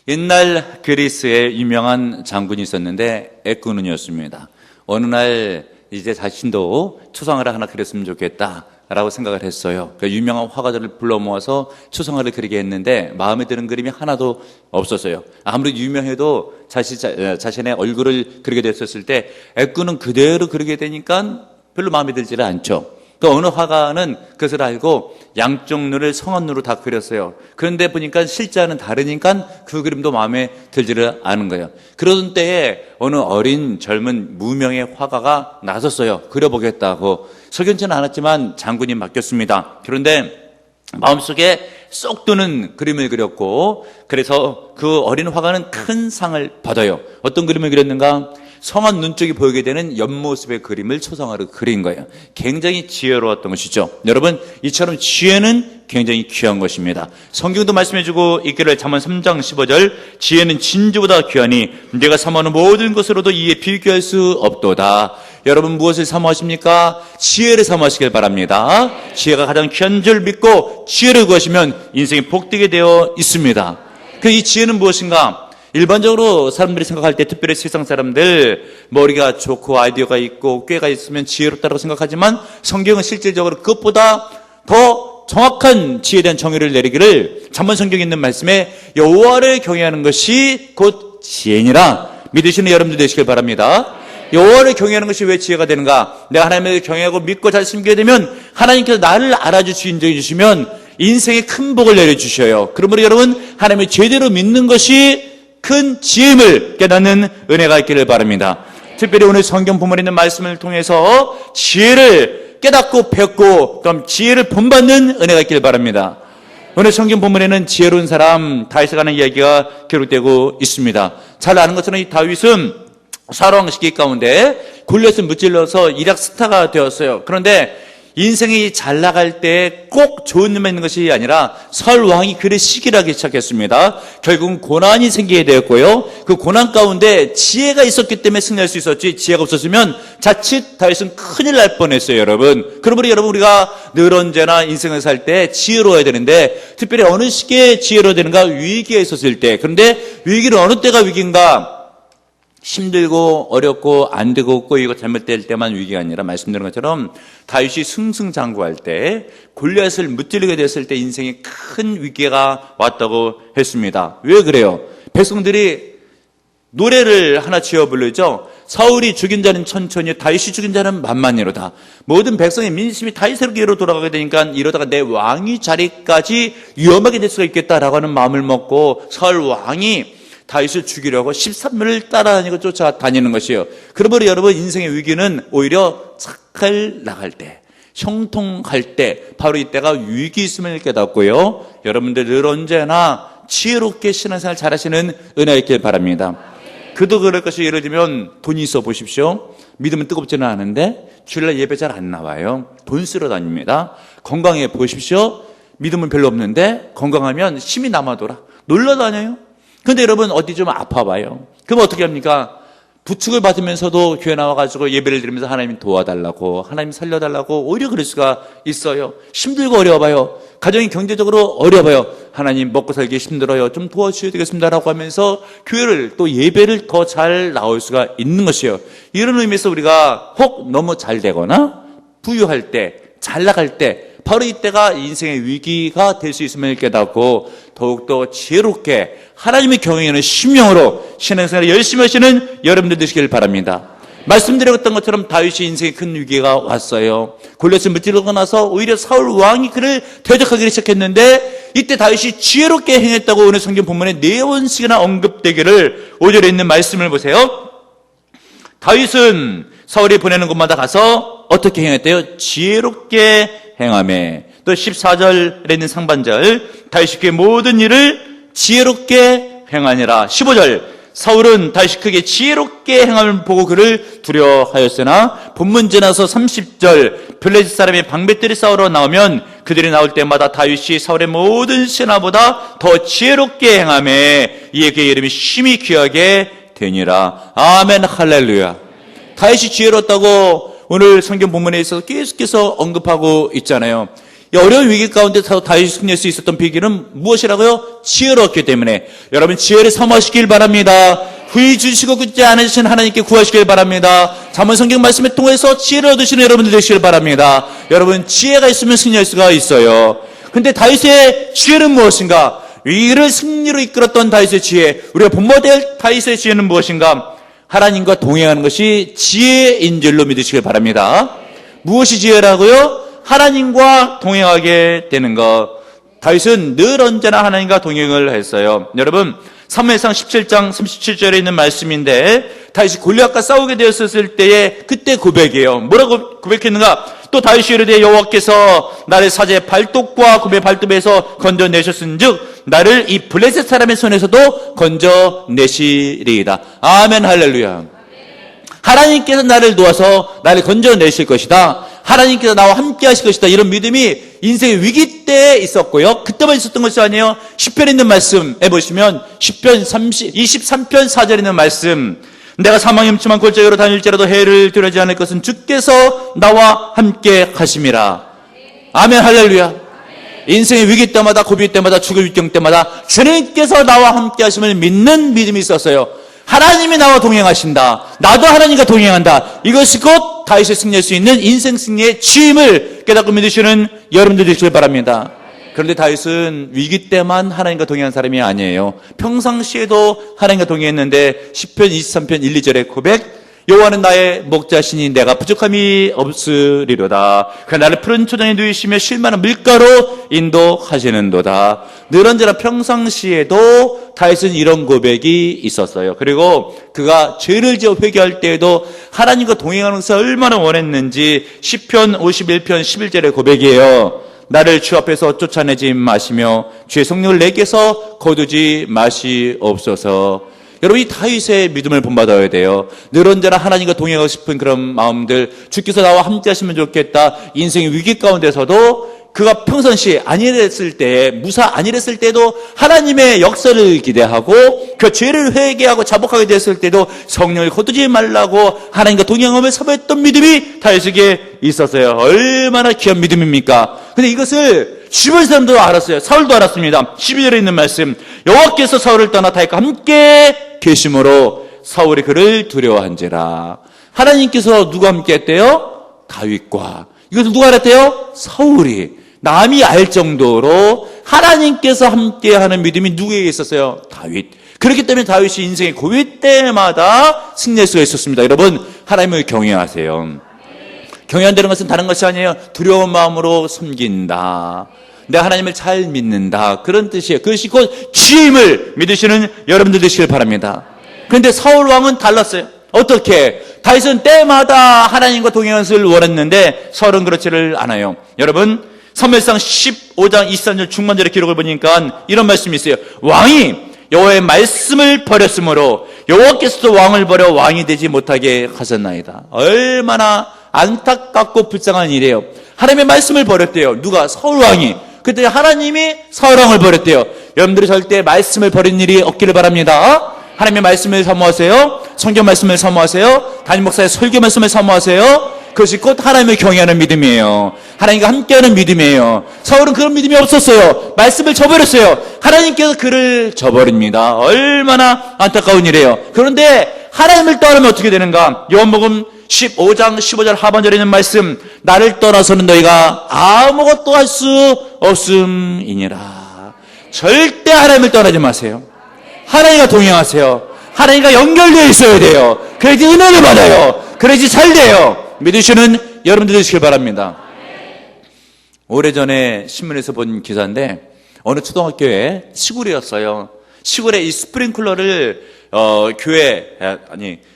옛날 그리스에 유명한 장군이 있었는데 에꾸는이었습니다. 어느 날 이제 자신도 초상화를 하나 그렸으면 좋겠다라고 생각을 했어요. 그 유명한 화가들을 불러 모아서 초상화를 그리게 했는데 마음에 드는 그림이 하나도 없었어요. 아무리 유명해도 자신의 얼굴을 그리게 됐었을 때 에꾸는 그대로 그리게 되니까 별로 마음에 들지를 않죠. 또 어느 화가는 그것을 알고 양쪽 눈을 성한 눈으로 다 그렸어요. 그런데 보니까 실제와는 다르니까 그 그림도 마음에 들지를 않은 거예요. 그러던 때에 어느 어린 젊은 무명의 화가가 나섰어요. 그려보겠다고. 석연치는 않았지만 장군이 맡겼습니다. 그런데 마음속에 쏙 드는 그림을 그렸고, 그래서 그 어린 화가는 큰 상을 받아요. 어떤 그림을 그렸는가? 성한 눈쪽이 보이게 되는 옆모습의 그림을 초상화로 그린 거예요. 굉장히 지혜로웠던 것이죠. 여러분, 이처럼 지혜는 굉장히 귀한 것입니다. 성경도 말씀해주고 있기를 잠언 3장 15절, 지혜는 진주보다 귀하니 내가 사모하는 모든 것으로도 이에 비교할 수 없도다. 여러분, 무엇을 사모하십니까? 지혜를 사모하시길 바랍니다. 지혜가 가장 귀한 줄 믿고 지혜를 구하시면 인생이 복되게 되어 있습니다. 이 지혜는 무엇인가? 일반적으로 사람들이 생각할 때, 특별히 세상 사람들 머리가 좋고 아이디어가 있고 꾀가 있으면 지혜롭다고 생각하지만, 성경은 실질적으로 그것보다 더 정확한 지혜에 대한 정의를 내리기를 잠언 성경에 있는 말씀에 여호와를 경외하는 것이 곧 지혜니라 믿으시는 여러분들 되시길 바랍니다. 여호와를 경외하는 것이 왜 지혜가 되는가? 내가 하나님을 경외하고 믿고 잘 섬기게 되면 하나님께서 나를 알아주시고 인정해 주시면 인생에 큰 복을 내려주셔요. 그러므로 여러분, 하나님을 제대로 믿는 것이 큰 지혜임을 깨닫는 은혜가 있기를 바랍니다. 특별히 오늘 성경 본문에 있는 말씀을 통해서 지혜를 깨닫고 배웠고 또 지혜를 본받는 은혜가 있기를 바랍니다. 오늘 성경 본문에는 지혜로운 사람 다윗에 관한 이야기가 기록되고 있습니다. 잘 아는 것처럼 이 다윗은 사울왕 시기 가운데 골리앗을 무찔러서 일약 스타가 되었어요. 그런데 인생이 잘 나갈 때 꼭 좋은 일만 있는 것이 아니라 사울 왕이 그를 시기하기 시작했습니다. 결국은 고난이 생기게 되었고요. 그 고난 가운데 지혜가 있었기 때문에 승리할 수 있었지, 지혜가 없었으면 자칫 다윗은 큰일 날 뻔했어요, 여러분. 그러므로 여러분, 우리가 늘 언제나 인생을 살 때 지혜로워야 되는데, 특별히 어느 시기에 지혜로워야 되는가? 위기에 있었을 때. 그런데 위기는 어느 때가 위기인가? 힘들고 어렵고 안 되고 꼬이고 잘못될 때만 위기가 아니라, 말씀드린 것처럼 다윗이 승승장구할 때, 골리앗을 무찌르게 됐을 때 인생에 큰 위기가 왔다고 했습니다. 왜 그래요? 백성들이 노래를 하나 지어 부르죠. 사울이 죽인 자는 천천히, 다윗이 죽인 자는 만만히로다. 모든 백성의 민심이 다윗에게로 돌아가게 되니까 이러다가 내 왕위 자리까지 위험하게 될 수가 있겠다라고 하는 마음을 먹고 사울 왕이 다윗을 죽이려고 13년을 따라다니고 쫓아다니는 것이에요. 그러므로 여러분, 인생의 위기는 오히려 착할 나갈 때, 형통할 때, 바로 이때가 위기 있음을 깨닫고요. 여러분들 늘 언제나 지혜롭게 신앙생활 잘하시는 은혜가 있길 바랍니다. 그도 그럴 것이, 예를 들면 돈이 있어 보십시오. 믿음은 뜨겁지는 않은데 주일날 예배 잘 안 나와요. 돈 쓰러 다닙니다. 건강해 보십시오. 믿음은 별로 없는데 건강하면 힘이 남아돌아 놀러 다녀요. 근데 여러분, 어디 좀 아파봐요. 그럼 어떻게 합니까? 부축을 받으면서도 교회 나와가지고 예배를 드리면서 하나님 도와달라고, 하나님 살려달라고 오히려 그럴 수가 있어요. 힘들고 어려워봐요. 가정이 경제적으로 어려워요. 하나님 먹고 살기 힘들어요. 좀 도와주셔야 되겠습니다라고 하면서 교회를 또 예배를 더 잘 나올 수가 있는 것이에요. 이런 의미에서 우리가 혹 너무 잘 되거나 부유할 때, 잘 나갈 때, 바로 이때가 인생의 위기가 될 수 있음을 깨닫고 더욱더 지혜롭게 하나님의 경외하는 심령으로 신앙생활을 열심히 하시는 여러분들 되시길 바랍니다. 말씀드렸던 것처럼 다윗이 인생의 큰 위기가 왔어요. 골리앗을 무찌르고 나서 오히려 사울 왕이 그를 대적하기 시작했는데, 이때 다윗이 지혜롭게 행했다고 오늘 성경 본문에 4번씩이나 언급되기를 5절에 있는 말씀을 보세요. 다윗은 사울이 보내는 곳마다 가서 어떻게 행했대요? 지혜롭게 행하매. 또 14절에 있는 상반절, 다윗이 그의 모든 일을 지혜롭게 행하니라. 15절, 사울은 다윗이 크게 지혜롭게 행함을 보고 그를 두려워하였으나, 본문 지나서 30절, 블레셋 사람의 방백들이 싸우러 나오면 그들이 나올 때마다 다윗이 사울의 모든 신하보다 더 지혜롭게 행하매 이에 그의 이름이 심히 귀하게 되니라. 아멘, 할렐루야. 다윗이 지혜롭다고 오늘 성경 본문에 있어서 계속해서 언급하고 있잖아요. 이 어려운 위기 가운데서 다윗이 승리할 수 있었던 비결은 무엇이라고요? 지혜를 얻기 때문에. 여러분 지혜를 사모하시길 바랍니다. 후히 주시고 굳지 않으신 하나님께 구하시길 바랍니다. 잠언 성경 말씀을 통해서 지혜를 얻으시는 여러분들 되시길 바랍니다. 여러분 지혜가 있으면 승리할 수가 있어요. 근데 다윗의 지혜는 무엇인가? 위기를 승리로 이끌었던 다윗의 지혜, 우리가 본받아야 될 다윗의 지혜는 무엇인가? 하나님과 동행하는 것이 지혜인 줄로 믿으시길 바랍니다. 무엇이 지혜라고요? 하나님과 동행하게 되는 것. 다윗은 늘 언제나 하나님과 동행을 했어요. 여러분 사무엘상 17장 37절에 있는 말씀인데, 다윗이 골리앗과 싸우게 되었을 때에 그때 고백이에요. 뭐라고 고백했는가? 또 다윗이 이르되 여호와께서 나를 사제 발톱과 곰의 발톱에서 건져내셨은즉 나를 이 블레셋 사람의 손에서도 건져내시리이다. 아멘 할렐루야. 하나님께서 나를 도와서 나를 건져내실 것이다. 하나님께서 나와 함께 하실 것이다. 이런 믿음이 인생의 위기 때에 있었고요. 그때만 있었던 것이 아니에요. 시편에 있는 말씀에 보시면 시편 23편 4절에 있는 말씀, 내가 사망의 음침한 골짜기로 다닐지라도 해를 두려지 않을 것은 주께서 나와 함께 하심이라. 아멘 할렐루야. 인생의 위기 때마다, 고비 때마다, 죽을 위경 때마다 주님께서 나와 함께 하심을 믿는 믿음이 있었어요. 하나님이 나와 동행하신다. 나도 하나님과 동행한다. 이것이 곧 다윗이 승리할 수 있는 인생 승리의 지임을 깨닫고 믿으시는 여러분들 되시길 바랍니다. 그런데 다윗은 위기 때만 하나님과 동행한 사람이 아니에요. 평상시에도 하나님과 동행했는데 시편 23편 1, 2절의 고백, 여호와는 나의 목자시니 내가 부족함이 없으리로다. 그 나를 푸른 초장에 누이시며 쉴만한 밀가로 인도하시는도다. 늘 언제나 평상시에도 다윗은 이런 고백이 있었어요. 그리고 그가 죄를 지어 회개할 때에도 하나님과 동행하는 것을 얼마나 원했는지 시편 51편 11절의 고백이에요. 나를 주 앞에서 쫓아내지 마시며 주의 성령을 내게서 거두지 마시옵소서. 여러분 이 다윗의 믿음을 본받아야 돼요. 늘 언제나 하나님과 동행하고 싶은 그런 마음들, 주께서 나와 함께 하시면 좋겠다. 인생의 위기 가운데서도 그가 평상시 안일했을 때, 무사 안일했을 때도 하나님의 역사를 기대하고 그 죄를 회개하고 자복하게 됐을 때도 성령을 거두지 말라고 하나님과 동행함을 사모했던 믿음이 다윗에게 있었어요. 얼마나 귀한 믿음입니까? 근데 이것을 주변 사람도 알았어요. 사울도 알았습니다. 12절에 있는 말씀, 여호와께서 사울을 떠나 다윗과 함께 계심으로 사울이 그를 두려워한지라. 하나님께서 누가 함께 했대요? 다윗과. 이것을 누가 알았대요? 사울이. 남이 알 정도로 하나님께서 함께하는 믿음이 누구에게 있었어요? 다윗. 그렇기 때문에 다윗이 인생의 고비 때마다 승리할 수가 있었습니다. 여러분 하나님을 경외하세요. 경외한다는 것은 다른 것이 아니에요. 두려운 마음으로 섬긴다. 내가 하나님을 잘 믿는다. 그런 뜻이에요. 그것이 곧 지임을 믿으시는 여러분들 되시길 바랍니다. 그런데 사울 왕은 달랐어요. 어떻게? 다윗은 때마다 하나님과 동행하는 것을 원했는데 사울은 그렇지를 않아요. 여러분 사무엘상 15장 23절 중반절의 기록을 보니까 이런 말씀이 있어요. 왕이 여호와의 말씀을 버렸으므로 여호와께서도 왕을 버려 왕이 되지 못하게 하셨나이다. 얼마나 안타깝고 불쌍한 일이에요. 하나님의 말씀을 버렸대요. 누가? 사울 왕이. 그때 하나님이 사울 왕을 버렸대요. 여러분들이 절대 말씀을 버린 일이 없기를 바랍니다. 하나님의 말씀을 사모하세요. 성경 말씀을 사모하세요. 담임 목사의 설교 말씀을 사모하세요. 그것이 곧 하나님을 경외하는 믿음이에요. 하나님과 함께하는 믿음이에요. 사울은 그런 믿음이 없었어요. 말씀을 저버렸어요. 하나님께서 그를 저버립니다. 얼마나 안타까운 일이에요. 그런데 하나님을 떠나면 어떻게 되는가? 요한복음 15장 15절 하반절에 있는 말씀, 나를 떠나서는 너희가 아무것도 할 수 없음이니라. 절대 하나님을 떠나지 마세요. 하나님과 동행하세요. 하나님과 연결되어 있어야 돼요. 그래야지 은혜를 받아요. 그래야지 잘 돼요. 믿으시는 여러분들 되시길 바랍니다. 오래전에 신문에서 본 기사인데 어느 초등학교에 시골이었어요. 시골에 이 스프링클러를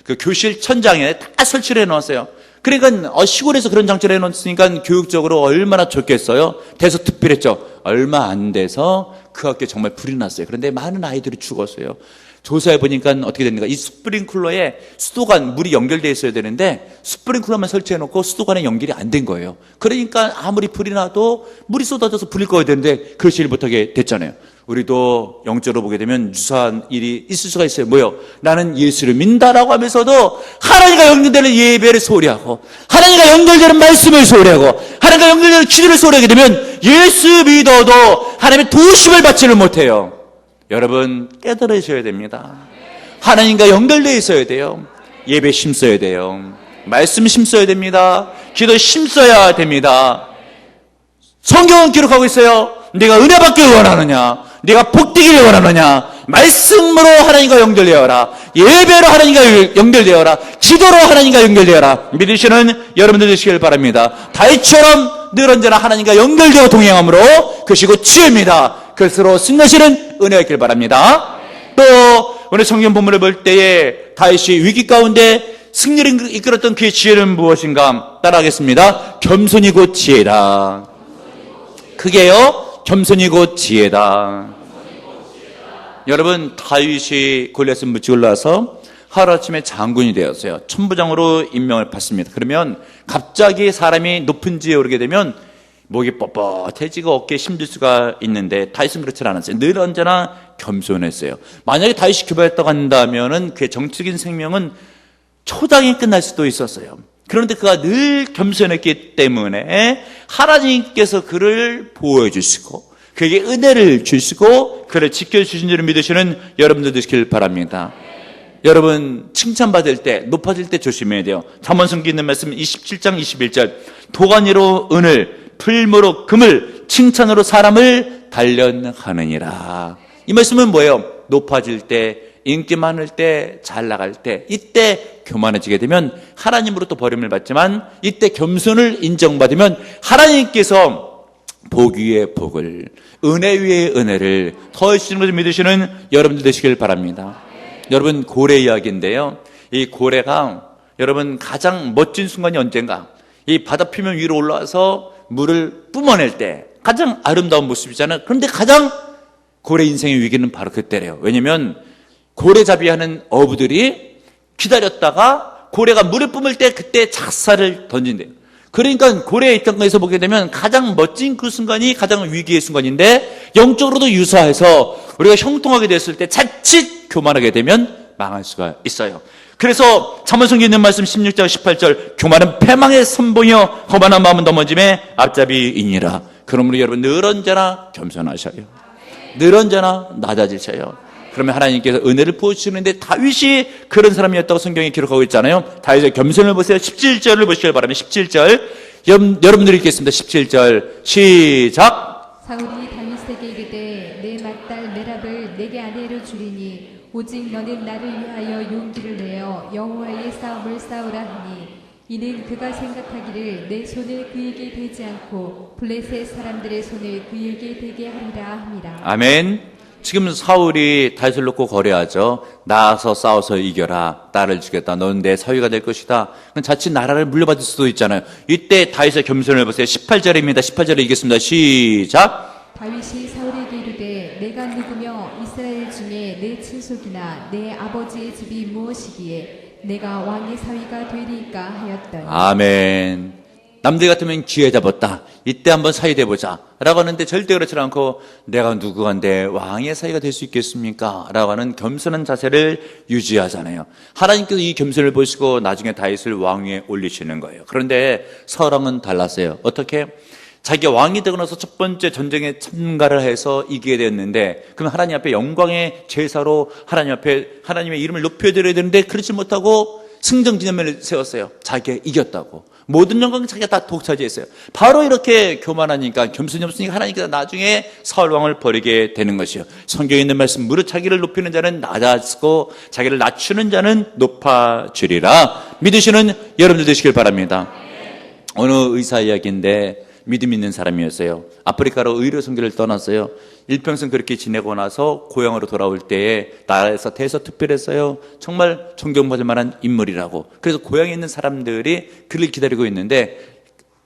그 교실 천장에 다 설치를 해놓았어요. 그러니까 시골에서 그런 장치를 해놓았으니까 교육적으로 얼마나 좋겠어요. 대서특필했죠. 얼마 안 돼서 그 학교에 정말 불이 났어요. 그런데 많은 아이들이 죽었어요. 조사해 보니까 어떻게 됩니까? 이 스프링클러에 수도관 물이 연결되어 있어야 되는데 스프링클러만 설치해 놓고 수도관에 연결이 안 된 거예요. 그러니까 아무리 불이 나도 물이 쏟아져서 불을 꺼야 되는데 그러지 못하게 됐잖아요. 우리도 영적으로 보게 되면 유사한 일이 있을 수가 있어요. 뭐요? 나는 예수를 믿는다라고 하면서도 하나님과 연결되는 예배를 소홀히하고 하나님과 연결되는 말씀을 소홀히하고 하나님과 연결되는 기도를 소홀하게 되면 예수 믿어도 하나님의 도우심을 받지를 못해요. 여러분 깨달으셔야 됩니다. 하나님과 연결되어 있어야 돼요. 예배 힘써야 돼요. 말씀 힘써야 됩니다. 기도 힘써야 됩니다. 성경은 기록하고 있어요. 네가 은혜 받기를 원하느냐, 네가 복되기를 원하느냐, 말씀으로 하나님과 연결되어라, 예배로 하나님과 연결되어라, 기도로 하나님과 연결되어라. 믿으시는 여러분들 되시길 바랍니다. 다윗처럼 늘 언제나 하나님과 연결되어 동행함으로 그것이 곧 지혜입니다. 그것으로 승리하시는 은혜가 있길 바랍니다. 또 오늘 성경 본문을 볼 때에 다윗이 위기 가운데 승리를 이끌었던 그의 지혜는 무엇인가 따라하겠습니다. 겸손이 곧 지혜다. 크게요, 겸손이 곧 지혜다. 여러분, 다윗이 골리앗을 무찌고 올라와서 하루아침에 장군이 되었어요. 천부장으로 임명을 받습니다. 그러면 갑자기 사람이 높은 지에 오르게 되면 목이 뻣뻣해지고 어깨에 힘들 수가 있는데 다윗은 그렇지 않았어요. 늘 언제나 겸손했어요. 만약에 다윗이 교배했다고 한다면은 그의 정치적인 생명은 초장에 끝날 수도 있었어요. 그런데 그가 늘 겸손했기 때문에 하나님께서 그를 보호해 주시고 그에게 은혜를 주시고 그를 지켜주신 줄을 믿으시는 여러분들 되시길 바랍니다. 여러분 칭찬받을 때 높아질 때 조심해야 돼요. 잠언성경에 있는 말씀 27장 21절 도가니로 은을 풀무로 금을 칭찬으로 사람을 단련하느니라. 이 말씀은 뭐예요? 높아질 때 인기 많을 때 잘 나갈 때 이때 교만해지게 되면 하나님으로부터 버림을 받지만 이때 겸손을 인정받으면 하나님께서 복 위에 복을 은혜 위에 은혜를 더해주시는 것을 믿으시는 여러분들 되시길 바랍니다. 여러분 고래 이야기인데요. 이 고래가 여러분 가장 멋진 순간이 언젠가 이 바다 표면 위로 올라와서 물을 뿜어낼 때 가장 아름다운 모습이잖아요. 그런데 가장 고래 인생의 위기는 바로 그때래요. 왜냐하면 고래잡이하는 어부들이 기다렸다가 고래가 물을 뿜을 때 그때 작사를 던진대요. 그러니까 고래의 입장에서 보게 되면 가장 멋진 그 순간이 가장 위기의 순간인데 영적으로도 유사해서 우리가 형통하게 됐을 때 자칫 교만하게 되면 망할 수가 있어요. 그래서 잠언성경에 있는 말씀 16장 18절 교만은 패망의 선봉이요 거만한 마음은 넘어짐의 앞잡이이니라. 그러므로 여러분 늘 언제나 겸손하셔요. 늘 언제나 낮아지셔요. 그러면 하나님께서 은혜를 부어주시는데 다윗이 그런 사람이었다고 성경에 기록하고 있잖아요. 다윗의 겸손을 보세요. 17절을 보시길 바랍니다. 17절 여러분들이 읽겠습니다. 17절 시작. 사울이 다윗에게 이르되 내 맏딸 메랍을 내게 아내로 주리니 오직 너는 나를 위하여 용기를 내어 여호와의 싸움을 싸우라 하니 이는 그가 생각하기를 내 손을 그에게 대지 않고 블레셋 사람들의 손을 그에게 대게 하리라 함이라. 아멘. 지금 사울이 다윗을 놓고 거래하죠. 나가서 싸워서 이겨라. 딸을 주겠다. 너는 내 사위가 될 것이다. 자칫 나라를 물려받을 수도 있잖아요. 이때 다윗의 겸손을 보세요. 18절입니다. 18절에 읽겠습니다. 시작. 다윗이 사울에게 이르되 내가 누구며 이스라엘 중에 내 친속이나 내 아버지의 집이 무엇이기에 내가 왕의 사위가 되리까 하였더니. 아멘. 남들 같으면 기회 잡았다. 이때 한번 사위 돼보자. 라고 하는데 절대 그렇지 않고 내가 누구한데 왕의 사위가 될 수 있겠습니까? 라고 하는 겸손한 자세를 유지하잖아요. 하나님께서 이 겸손을 보시고 나중에 다윗을 왕위에 올리시는 거예요. 그런데 사울왕은 달랐어요. 어떻게? 자기가 왕이 되고 나서 첫 번째 전쟁에 참가를 해서 이기게 되었는데 그럼 하나님 앞에 영광의 제사로 하나님 앞에 하나님의 이름을 높여드려야 되는데 그렇지 못하고 승정기념회를 세웠어요. 자기가 이겼다고. 모든 영광을 자기가 다 독차지했어요. 바로 이렇게 교만하니까 겸손이 없으니까 하나님께서 나중에 사울왕을 버리게 되는 것이요. 성경에 있는 말씀 무릇 자기를 높이는 자는 낮아지고 자기를 낮추는 자는 높아지리라. 믿으시는 여러분들 되시길 바랍니다. 어느 의사 이야기인데 믿음 있는 사람이었어요. 아프리카로 의료 선교를 떠났어요. 일평생 그렇게 지내고 나서 고향으로 돌아올 때에 나라에서 대서특별했어요. 정말 존경받을 만한 인물이라고. 그래서 고향에 있는 사람들이 그를 기다리고 있는데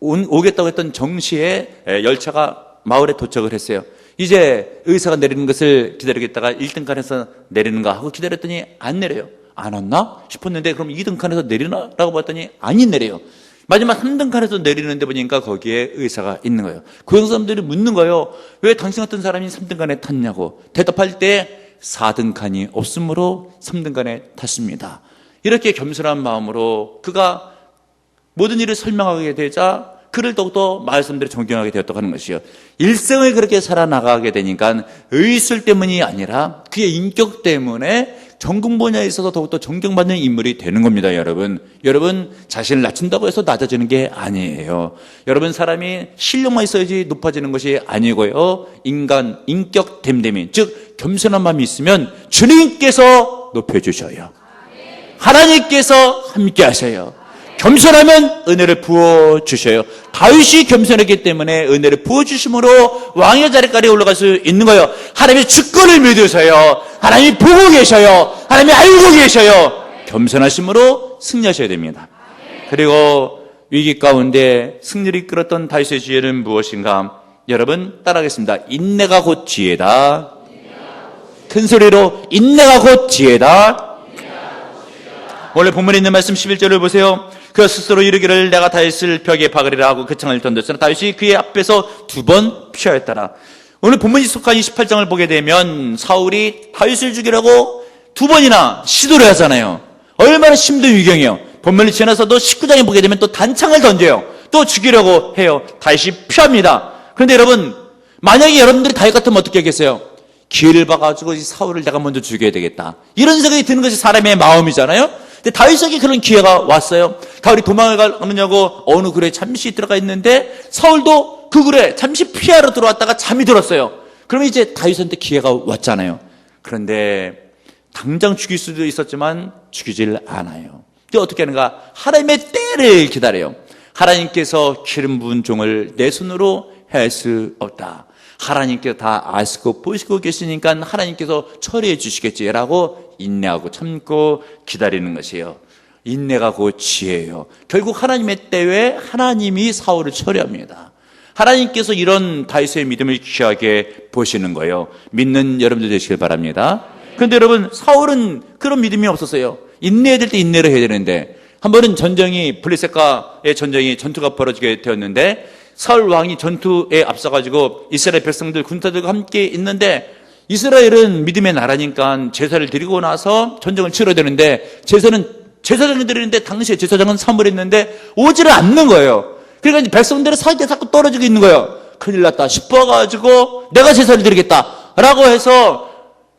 오겠다고 했던 정시에 열차가 마을에 도착을 했어요. 이제 의사가 내리는 것을 기다리겠다가 1등 칸에서 내리는가 하고 기다렸더니 안 내려요. 안 왔나 싶었는데 그럼 2등 칸에서 내리나? 라고 봤더니 아니 내려요. 마지막 3등 칸에서 내리는데 보니까 거기에 의사가 있는 거예요. 그 사람들이 묻는 거예요. 왜 당신 같은 사람이 3등 칸에 탔냐고. 대답할 때 4등 칸이 없으므로 3등 칸에 탔습니다. 이렇게 겸손한 마음으로 그가 모든 일을 설명하게 되자 그를 더욱더 마을 사람들이 존경하게 되었다고 하는 것이요. 일생을 그렇게 살아나가게 되니까 의술 때문이 아니라 그의 인격 때문에 전공 분야에 있어서 더욱더 존경받는 인물이 되는 겁니다, 여러분. 여러분, 자신을 낮춘다고 해서 낮아지는 게 아니에요. 여러분, 사람이 실력만 있어야지 높아지는 것이 아니고요. 인간, 인격 됨됨이, 즉 겸손한 마음이 있으면 주님께서 높여주셔요. 하나님께서 함께 하셔요. 겸손하면 은혜를 부어주셔요. 다윗이 겸손했기 때문에 은혜를 부어주심으로 왕의 자리까지 올라갈 수 있는 거예요. 하나님의 주권을 믿으세요. 하나님이 보고 계셔요. 하나님이 알고 계셔요. 겸손하심으로 승리하셔야 됩니다. 그리고 위기 가운데 승리를 이끌었던 다윗의 지혜는 무엇인가? 여러분 따라하겠습니다. 인내가 곧 지혜다. 큰 소리로 인내가 곧 지혜다. 원래 본문에 있는 말씀 11절을 보세요. 그 스스로 이르기를 내가 다윗을 벽에 박으리라 하고 그 창을 던졌으나 다윗이 그의 앞에서 2번 피하였더라. 오늘 본문이 속한 28장을 보게 되면 사울이 다윗을 죽이라고 2번이나 시도를 하잖아요. 얼마나 힘든 위경이에요. 본문을 지나서도 19장에 보게 되면 또 단창을 던져요. 또 죽이려고 해요. 다윗이 피합니다. 그런데 여러분, 만약에 여러분들이 다윗 같으면 어떻게 하겠어요? 기회를 봐가지고 이 사울을 내가 먼저 죽여야 되겠다, 이런 생각이 드는 것이 사람의 마음이잖아요. 근데 다윗에게 그런 기회가 왔어요. 가을이 도망을 가느냐고 어느 굴에 잠시 들어가 있는데 사울도 그 굴에 잠시 피하러 들어왔다가 잠이 들었어요. 그러면 이제 다윗한테 기회가 왔잖아요. 그런데 당장 죽일 수도 있었지만 죽이질 않아요. 근데 어떻게 하는가? 하나님의 때를 기다려요. 하나님께서 기름 부은 종을 내 손으로 할 수 없다. 하나님께서 다 아시고 보시고 계시니까 하나님께서 처리해 주시겠지라고 인내하고 참고 기다리는 것이에요. 인내가 곧 지혜예요. 결국 하나님의 때에 하나님이 사울을 처리합니다. 하나님께서 이런 다윗의 믿음을 귀하게 보시는 거예요. 믿는 여러분들 되시길 바랍니다. 그런데 여러분, 사울은 그런 믿음이 없었어요. 인내해야 될 때 인내를 해야 되는데, 한 번은 블레셋과의 전투가 벌어지게 되었는데, 사울 왕이 전투에 앞서가지고 이스라엘 백성들 군사들과 함께 있는데, 이스라엘은 믿음의 나라니까 제사를 드리고 나서 전쟁을 치러야 되는데, 제사장을 드리는데 당시에 제사장은 사물했는데 오지를 않는 거예요. 그러니까 백성들의 사이에 자꾸 떨어지고 있는 거예요. 큰일 났다 싶어가지고 내가 제사를 드리겠다라고 해서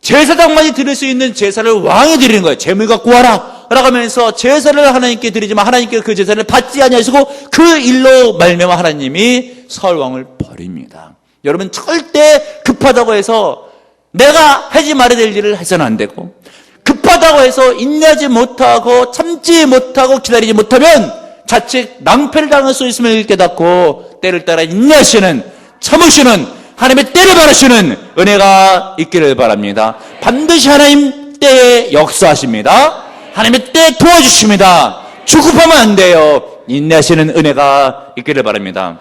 제사장만이 드릴 수 있는 제사를 왕이 드리는 거예요. 재물 갖고 와라 라고 하면서 제사를 하나님께 드리지만 하나님께 그 제사를 받지 아니하시고 그 일로 말미암아 하나님이 사울 왕을 버립니다. 여러분, 절대 급하다고 해서 내가 하지 말아야 될 일을 해서는 안 되고, 급하다고 해서 인내하지 못하고 참지 못하고 기다리지 못하면 자칫 낭패를 당할 수 있음을 깨닫고 때를 따라 인내하시는, 참으시는, 하나님의 때를 바라시는 은혜가 있기를 바랍니다. 반드시 하나님 때에 역사하십니다. 하나님의 때에 도와주십니다. 주급하면 안 돼요. 인내하시는 은혜가 있기를 바랍니다.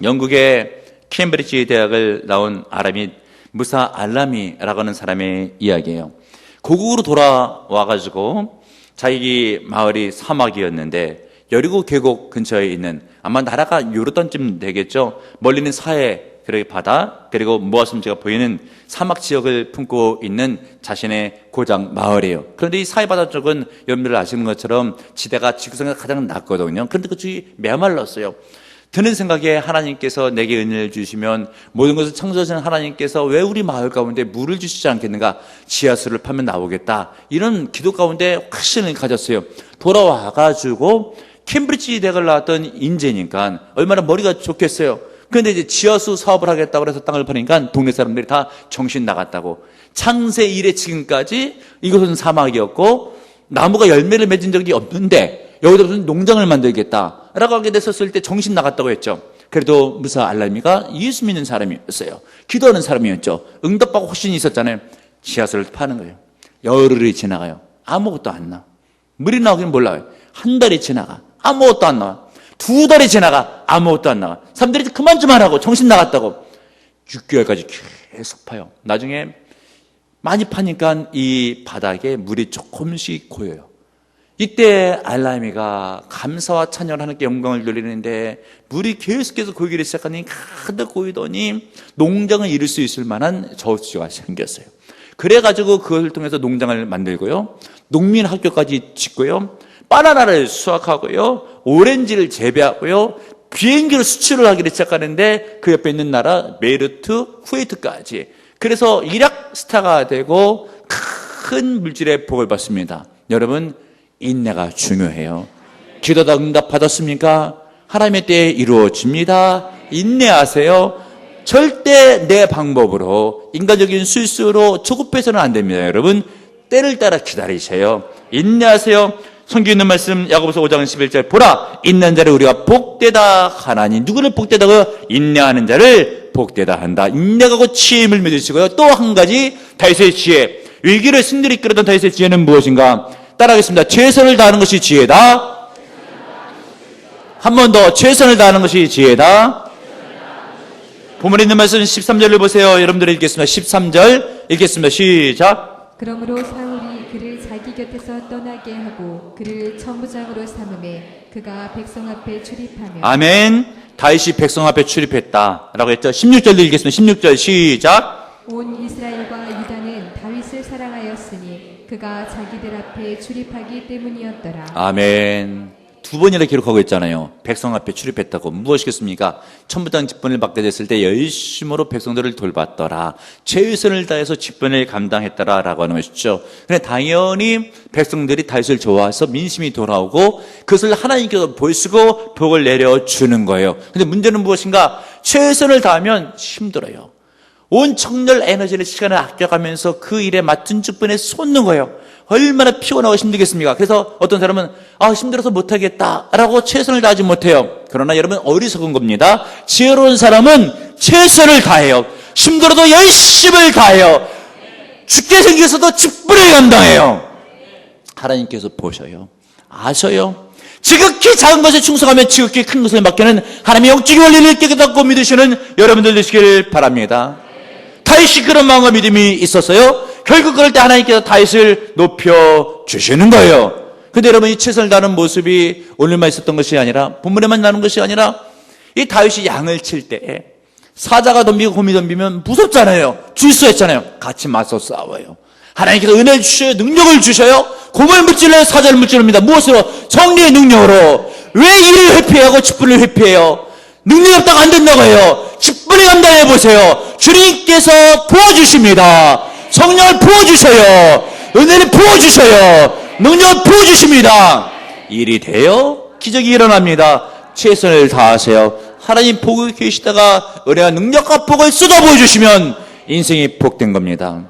영국의 케임브리지 대학을 나온 아람이 무사 알라미라고 하는 사람의 이야기예요. 고국으로 돌아와가지고 자기 마을이 사막이었는데 여리고 계곡 근처에 있는, 아마 나라가 요르단쯤 되겠죠, 멀리는 사해, 그리고 바다, 그리고 모아섬지가 보이는 사막 지역을 품고 있는 자신의 고장 마을이에요. 그런데 이 사해 바다 쪽은 여러분들 아시는 것처럼 지대가 지구상에서 가장 낮거든요. 그런데 그쪽이 메말랐어요. 드는 생각에 하나님께서 내게 은혜를 주시면 모든 것을 창조하신 하나님께서 왜 우리 마을 가운데 물을 주시지 않겠는가, 지하수를 파면 나오겠다, 이런 기도 가운데 확신을 가졌어요. 돌아와가지고 캠브리지 대학을 나왔던 인재니까 얼마나 머리가 좋겠어요. 그런데 이제 지하수 사업을 하겠다고 해서 땅을 파니까 동네 사람들이 다 정신 나갔다고, 창세 이래 지금까지 이곳은 사막이었고 나무가 열매를 맺은 적이 없는데 여기다 무슨 농장을 만들겠다라고 하게 됐었을 때 정신 나갔다고 했죠. 그래도 무사 알라미가 예수 믿는 사람이었어요. 기도하는 사람이었죠. 응답받고 확신이 있었잖아요. 지하수를 파는 거예요. 열흘이 지나가요. 아무것도 안 나와. 물이 나오긴 몰라요. 한 달이 지나가. 아무것도 안 나와. 2달이 지나가. 아무것도 안 나와. 사람들이 그만 좀 하라고, 정신 나갔다고. 6개월까지 계속 파요. 나중에 많이 파니까 이 바닥에 물이 조금씩 고여요. 이때 알라미가 감사와 찬양을 하나님께 영광을 돌리는데 물이 계속해서 고이기 시작하니 가득 고이더니 농장을 이룰 수 있을 만한 저수지가 생겼어요. 그래가지고 그것을 통해서 농장을 만들고요, 농민 학교까지 짓고요, 바나나를 수확하고요, 오렌지를 재배하고요, 비행기로 수출을 하기 시작하는데 그 옆에 있는 나라 메르트, 쿠웨이트까지. 그래서 이락 스타가 되고 큰 물질의 복을 받습니다. 여러분, 인내가 중요해요. 기도다 응답받았습니까? 하나님의 때에 이루어집니다. 인내하세요. 절대 내 방법으로, 인간적인 술수로 조급해서는 안 됩니다. 여러분, 때를 따라 기다리세요. 인내하세요. 성경 있는 말씀 야고보서 5장 11절, 보라, 인내하는 자를 우리가 복되다 하나니. 누구를 복되다고요? 인내하는 자를 복되다 한다. 인내하고 지혜임을 믿으시고요. 또 한 가지, 다윗의 지혜. 위기를 승리를 이끌었던 다윗의 지혜는 무엇인가? 따라하겠습니다. 최선을 다하는 것이 지혜다. 한 번 더, 최선을 다하는 것이 지혜다. 본문에 있는 말씀 13절을 보세요. 여러분들 읽겠습니다. 13절 읽겠습니다. 시작. 그러므로 사울이 그를 자기 곁에서 떠나게 하고 그를 천부장으로 삼음에 그가 백성 앞에 출입하며. 아멘. 다윗이 백성 앞에 출입했다라고 했죠. 16절도 읽겠습니다. 16절 시작. 온 이스라엘과 유다는 다윗을 사랑하였으니 그가 자기들 앞에 출입하기 때문이었더라. 아멘. 두 번이나 기록하고 있잖아요. 백성 앞에 출입했다고. 무엇이겠습니까? 천부장 직분을 받게 됐을 때 열심으로 백성들을 돌봤더라. 최선을 다해서 직분을 감당했더라 라고 하는 것이죠. 근데 당연히 백성들이 다윗을 좋아해서 민심이 돌아오고 그것을 하나님께서 보시고 복을 내려주는 거예요. 근데 문제는 무엇인가? 최선을 다하면 힘들어요. 온 청렬 에너지를, 시간을 아껴가면서 그 일에 맡은 직분에 쏟는 거예요. 얼마나 피곤하고 힘들겠습니까? 그래서 어떤 사람은 힘들어서 못하겠다라고 최선을 다하지 못해요. 그러나 여러분, 어리석은 겁니다. 지혜로운 사람은 최선을 다해요. 힘들어도 열심을 다해요. 죽게 생겨서도 직분을 감당해요. 하나님께서 보셔요. 아셔요. 지극히 작은 것에 충성하면 지극히 큰 것을 맡기는 하나님의 영적인 원리를 깨닫고 믿으시는 여러분들 되시길 바랍니다. 다윗이 그런 마음과 믿음이 있었어요. 결국 그럴 때 하나님께서 다윗을 높여주시는 거예요. 근데 여러분, 이 최선을 다하는 모습이 오늘만 있었던 것이 아니라, 본문에만 나는 것이 아니라, 이 다윗이 양을 칠 때 사자가 덤비고 곰이 덤비면 무섭잖아요. 질서했잖아요. 같이 맞서 싸워요. 하나님께서 은혜를 주셔요. 능력을 주셔요. 곰을 무찔러요. 사자를 무찌릅니다. 무엇으로? 정리의 능력으로. 왜 일을 회피하고 직분을 회피해요? 능력이 없다고 안 된다고 해요. 직분을 감당해 보세요. 주님께서 부어주십니다. 성령을 부어주셔요. 은혜를 부어주셔요. 능력을 부어주십니다. 일이 돼요. 기적이 일어납니다. 최선을 다하세요. 하나님 보고 계시다가 은혜와 능력과 복을 쏟아 보여주시면 인생이 복된 겁니다.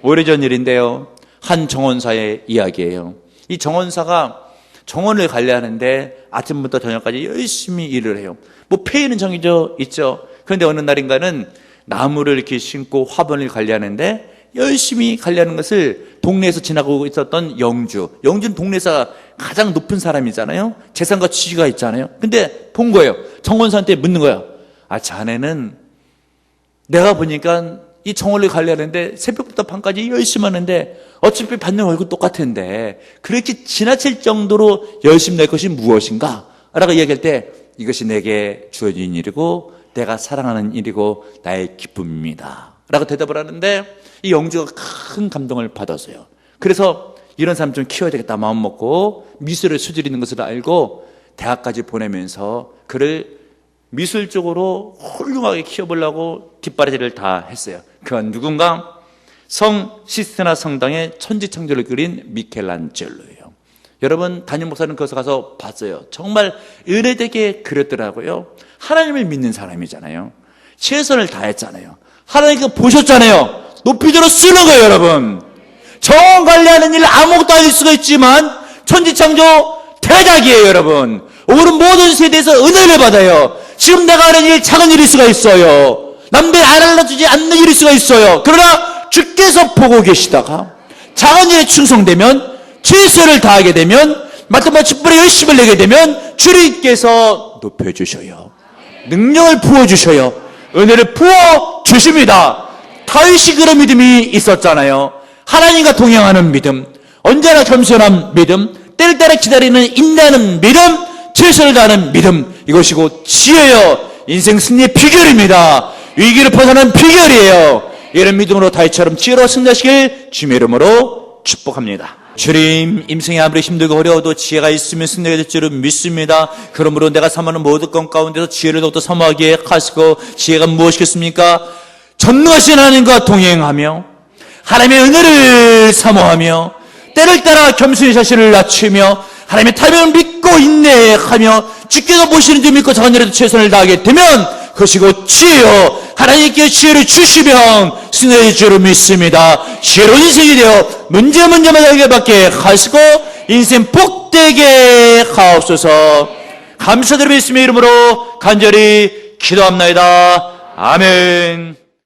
오래전 일인데요, 한 정원사의 이야기예요. 이 정원사가 정원을 관리하는데 아침부터 저녁까지 열심히 일을 해요. 뭐 폐일은 정해져 있죠. 그런데 어느 날인가는 나무를 이렇게 심고 화분을 관리하는데 열심히 관리하는 것을 동네에서 지나고 있었던 영주는 동네에서 가장 높은 사람이잖아요. 재산과 지위가 있잖아요. 근데 본 거예요. 정원사한테 묻는 거야. 자네는 내가 보니까 이 정원을 관리하는데 새벽부터 밤까지 열심히 하는데 어차피 받는 월급 똑같은데 그렇게 지나칠 정도로 열심히 낼 것이 무엇인가? 라고 이야기할 때, 이것이 내게 주어진 일이고 내가 사랑하는 일이고 나의 기쁨입니다 라고 대답을 하는데, 이 영주가 큰 감동을 받았어요. 그래서 이런 사람 좀 키워야 되겠다 마음 먹고 미술을 수지르는 것을 알고 대학까지 보내면서 그를 미술 쪽으로 훌륭하게 키워보려고 뒷바라지를 다 했어요. 그건 누군가? 성 시스테나 성당의 천지창조를 그린 미켈란젤로예요. 여러분, 담임 목사는 거기서 가서 봤어요. 정말 은혜되게 그렸더라고요. 하나님을 믿는 사람이잖아요. 최선을 다했잖아요. 하나님께서 보셨잖아요. 높이들어 쓰는 거예요, 여러분. 정원 관리하는 일 아무것도 아닐 수가 있지만 천지창조 대작이에요, 여러분. 오늘은 모든 세대에서 은혜를 받아요. 지금 내가 하는 일 작은 일일 수가 있어요. 남들 안 알려주지 않는 일일 수가 있어요. 그러나 주께서 보고 계시다가 작은 일에 충성되면, 최선을 다하게 되면, 맡은 직분에 열심을 내게 되면 주님께서 높여주셔요. 능력을 부어주셔요. 은혜를 부어 주십니다. 다윗이 그런 믿음이 있었잖아요. 하나님과 동행하는 믿음, 언제나 겸손한 믿음, 때를 따라 기다리는 인내하는 믿음, 최선을 다하는 믿음, 이것이고 지혜요 인생 승리의 비결입니다. 위기를 벗어나는 비결이에요. 이런 믿음으로 다윗처럼 지혜로 승리하시길 주님의 이름으로 축복합니다. 주님, 인생이 아무리 힘들고 어려워도 지혜가 있으면 승리가 될 줄을 믿습니다. 그러므로 내가 사모하는 모든 것 가운데서 지혜를 더욱더 사모하게 하시고, 지혜가 무엇이겠습니까? 전능하신 하나님과 동행하며 하나님의 은혜를 사모하며 때를 따라 겸손히 자신을 낮추며 하나님의 타협을 믿고 인내하며 주께서 보시는 줄 믿고 작은 일에도 최선을 다하게 되면 그것이 곧 지혜요 하나님께 지혜를 주시면 승리의 줄을 믿습니다. 지혜로운 인생이 되어 문제마다 해결받게 하시고 인생 복되게 하옵소서. 감사드리며 예수님의 이름으로 간절히 기도합나이다. 아멘.